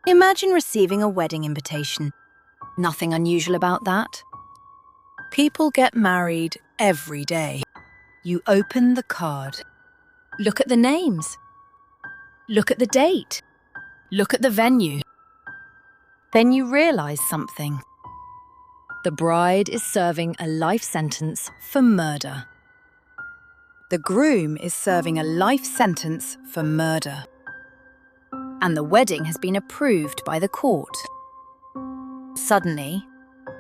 Imagine receiving a wedding invitation. Nothing unusual about that. People get married every day. You open the card. Look at the names. Look at the date. Look at the venue. Then you realize something. The bride is serving a life sentence for murder. The groom is serving a life sentence for murder. And the wedding has been approved by the court. Suddenly,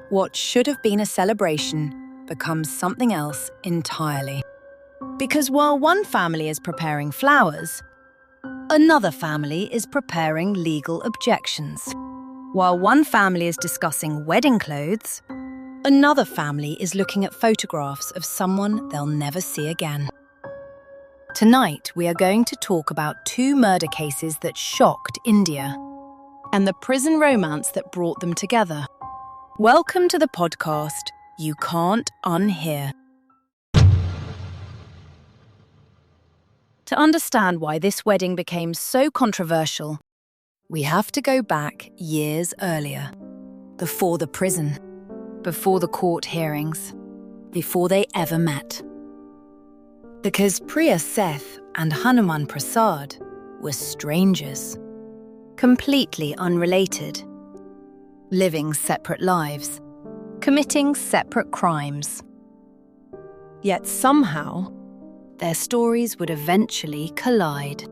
what should have been a celebration becomes something else entirely. Because while one family is preparing flowers, another family is preparing legal objections. While one family is discussing wedding clothes, another family is looking at photographs of someone they'll never see again. Tonight, we are going to talk about 2 murder cases that shocked India and the prison romance that brought them together. Welcome to the podcast You Can't Unhear. To understand why this wedding became so controversial, we have to go back years earlier, before the prison, before the court hearings, before they ever met. Because PRIYA SETH and HANUMAN PRASAD were strangers, completely unrelated, living separate lives, committing separate crimes. Yet somehow, their stories would eventually collide.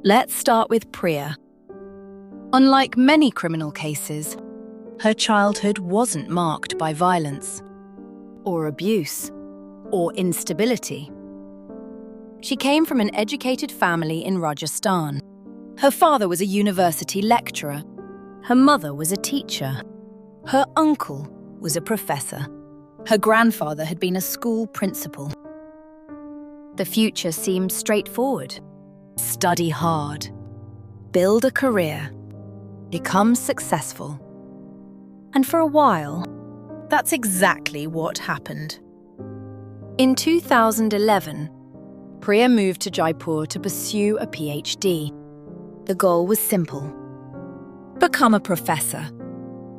Let's start with PRIYA. Unlike many criminal cases, her childhood wasn't marked by violence, or abuse, or instability. She came from an educated family in Rajasthan. Her father was a university lecturer. Her mother was a teacher. Her uncle was a professor. Her grandfather had been a school principal. The future seemed straightforward. Study hard. Build a career. Become successful. And for a while, that's exactly what happened. In 2011, PRIYA moved to Jaipur to pursue a PhD. The goal was simple: become a professor,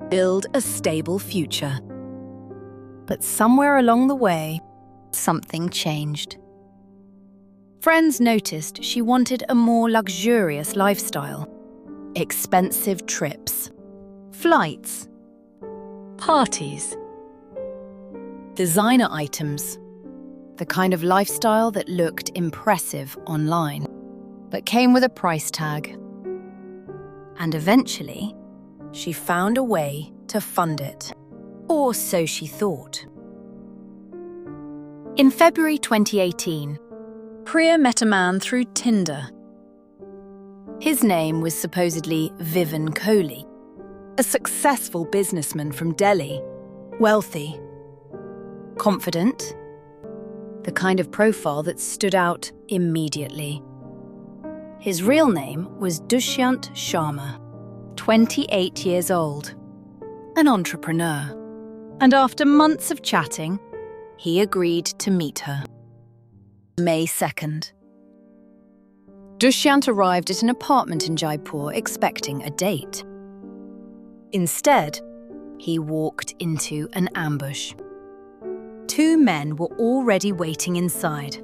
build a stable future. But somewhere along the way, something changed. Friends noticed she wanted a more luxurious lifestyle. Expensive trips, flights, parties, designer items. The kind of lifestyle that looked impressive online, but came with a price tag. And eventually, she found a way to fund it. Or so she thought. In February 2018, PRIYA met a man through Tinder. His name was supposedly Vivan Kohli, a successful businessman from Delhi, wealthy, confident, the kind of profile that stood out immediately. His real name was Dushyant Sharma, 28 years old, an entrepreneur. And after months of chatting, he agreed to meet her. May 2nd. Dushyant arrived at an apartment in Jaipur expecting a date. Instead, he walked into an ambush. 2 men were already waiting inside: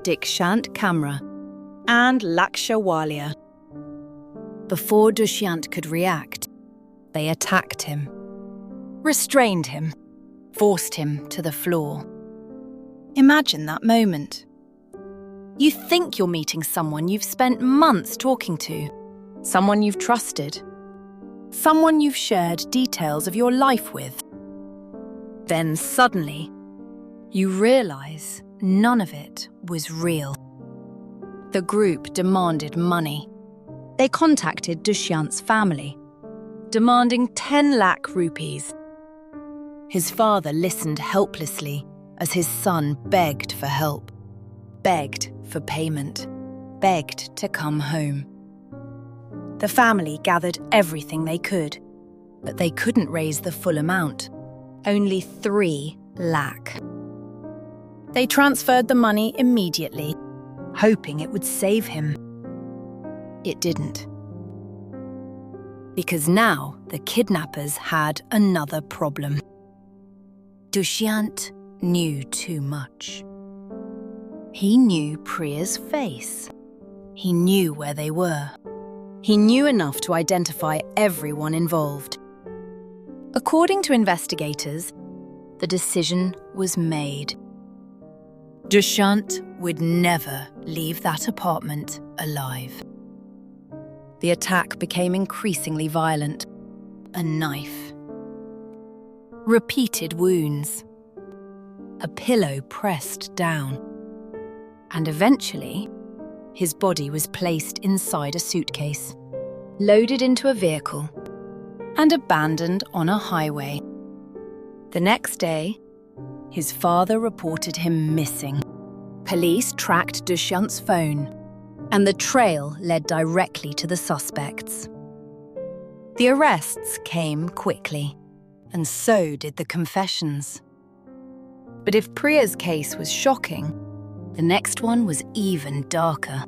Dikshant Kamra and Laksha Walia. Before Dushyant could react, they attacked him, restrained him, forced him to the floor. Imagine that moment. You think you're meeting someone you've spent months talking to, someone you've trusted, someone you've shared details of your life with. Then suddenly, you realize none of it was real. The group demanded money. They contacted Dushyant's family, demanding 10 lakh rupees. His father listened helplessly as his son begged for help, begged for payment, begged to come home. The family gathered everything they could, but they couldn't raise the full amount, only 3 lakh. They transferred the money immediately, hoping it would save him. It didn't. Because now the kidnappers had another problem. Dushyant knew too much. He knew Priya's face. He knew where they were. He knew enough to identify everyone involved. According to investigators, the decision was made. Dushyant would never leave that apartment alive. The attack became increasingly violent. A knife. Repeated wounds. A pillow pressed down. And eventually, his body was placed inside a suitcase, loaded into a vehicle, and abandoned on a highway. The next day, his father reported him missing. Police tracked Dushyant's phone, and the trail led directly to the suspects. The arrests came quickly, and so did the confessions. But if Priya's case was shocking, the next one was even darker.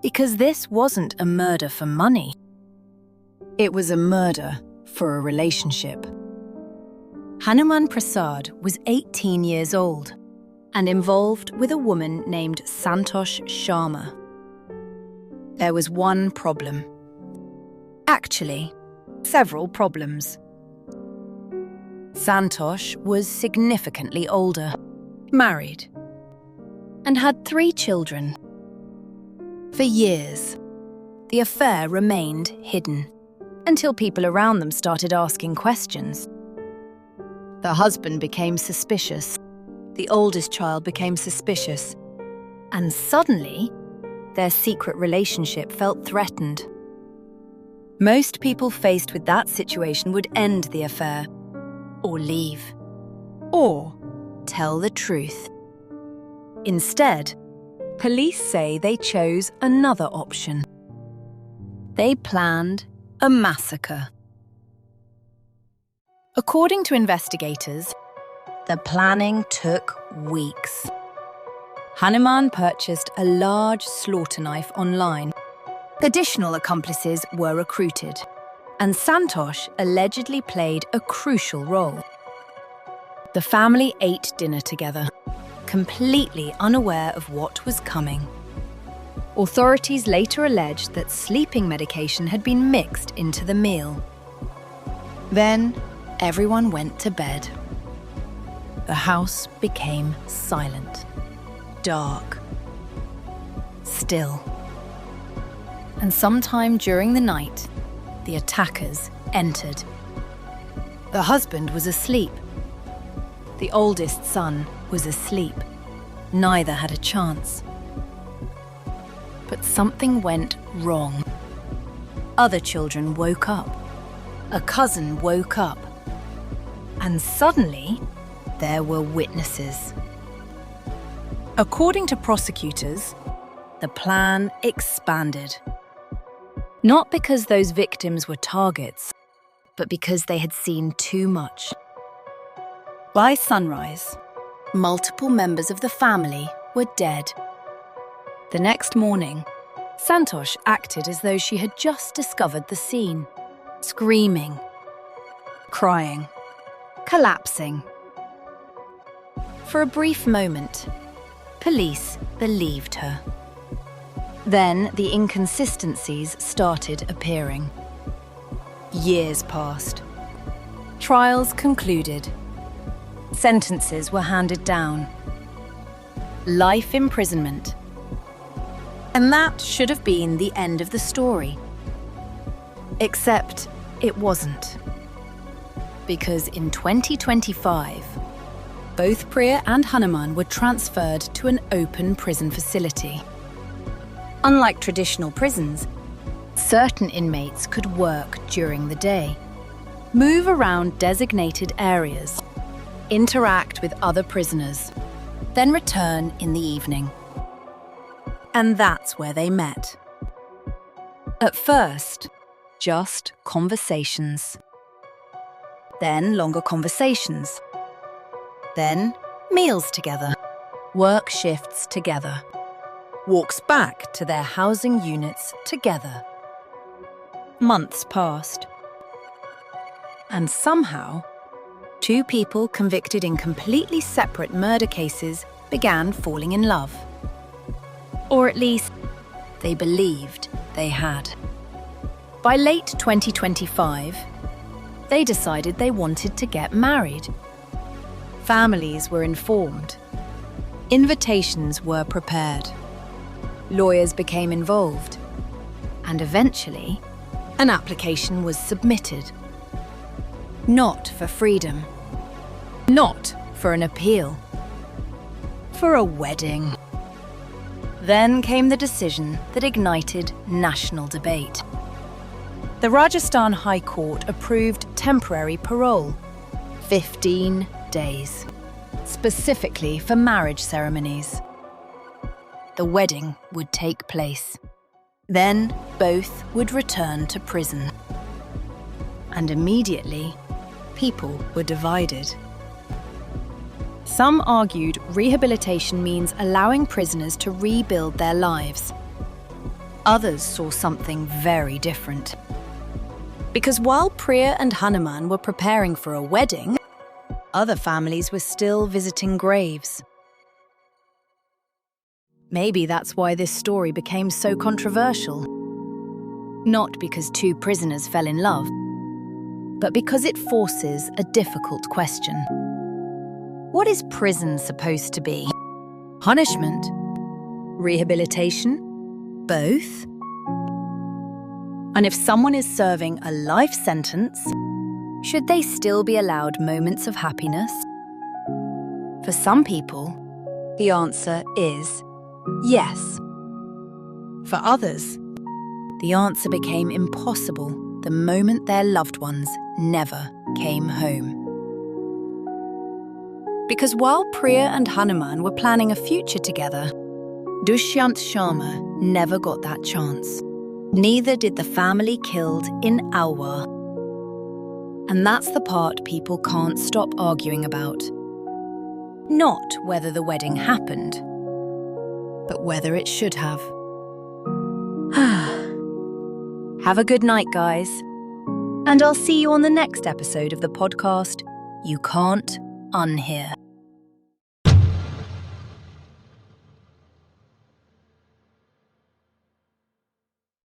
Because this wasn't a murder for money. It was a murder for a relationship. HANUMAN PRASAD was 18 years old and involved with a woman named Santosh Sharma. There was one problem. Actually, several problems. Santosh was significantly older, married, and had 3 children. For years, the affair remained hidden until people around them started asking questions. The husband became suspicious. The oldest child became suspicious. And suddenly, their secret relationship felt threatened. Most people faced with that situation would end the affair, or leave, or tell the truth. Instead, police say they chose another option. They planned a massacre. According to investigators, the planning took weeks. HANUMAN purchased a large slaughter knife online. Additional accomplices were recruited, and Santosh allegedly played a crucial role. The family ate dinner together, completely unaware of what was coming. Authorities later alleged that sleeping medication had been mixed into the meal. Then, everyone went to bed. The house became silent, dark, still. And sometime during the night, the attackers entered. The husband was asleep. The oldest son was asleep. Neither had a chance. But something went wrong. Other children woke up. A cousin woke up. And suddenly, there were witnesses. According to prosecutors, the plan expanded. Not because those victims were targets, but because they had seen too much. By sunrise, multiple members of the family were dead. The next morning, Santosh acted as though she had just discovered the scene, screaming, crying, collapsing. For a brief moment, police believed her. Then the inconsistencies started appearing. Years passed. Trials concluded. Sentences were handed down. Life imprisonment. And that should have been the end of the story. Except it wasn't. Because in 2025, both Priya and HANUMAN were transferred to an open prison facility. Unlike traditional prisons, certain inmates could work during the day, move around designated areas, interact with other prisoners, then return in the evening. And that's where they met. At first, just conversations. Then longer conversations. Then meals together, work shifts together, walks back to their housing units together. Months passed. And somehow, two people convicted in completely separate murder cases began falling in love. Or at least, they believed they had. By late 2025, they decided they wanted to get married. Families were informed. Invitations were prepared. Lawyers became involved. And eventually, an application was submitted. Not for freedom. Not for an appeal. For a wedding. Then came the decision that ignited national debate. The Rajasthan High Court approved temporary parole, 15 days, specifically for marriage ceremonies. The wedding would take place. Then both would return to prison. And immediately, people were divided. Some argued rehabilitation means allowing prisoners to rebuild their lives. Others saw something very different. Because while PRIYA and HANUMAN were preparing for a wedding, other families were still visiting graves. Maybe that's why this story became so controversial. Not because two prisoners fell in love, but because it forces a difficult question. What is prison supposed to be? Punishment? Rehabilitation? Both? And if someone is serving a life sentence, should they still be allowed moments of happiness? For some people, the answer is yes. For others, the answer became impossible the moment their loved ones never came home. Because while PRIYA and HANUMAN were planning a future together, Dushyant Sharma never got that chance. Neither did the family killed in Alwar. And that's the part people can't stop arguing about. Not whether the wedding happened, but whether it should have. Have a good night, guys. And I'll see you on the next episode of the podcast You Can't Unhear.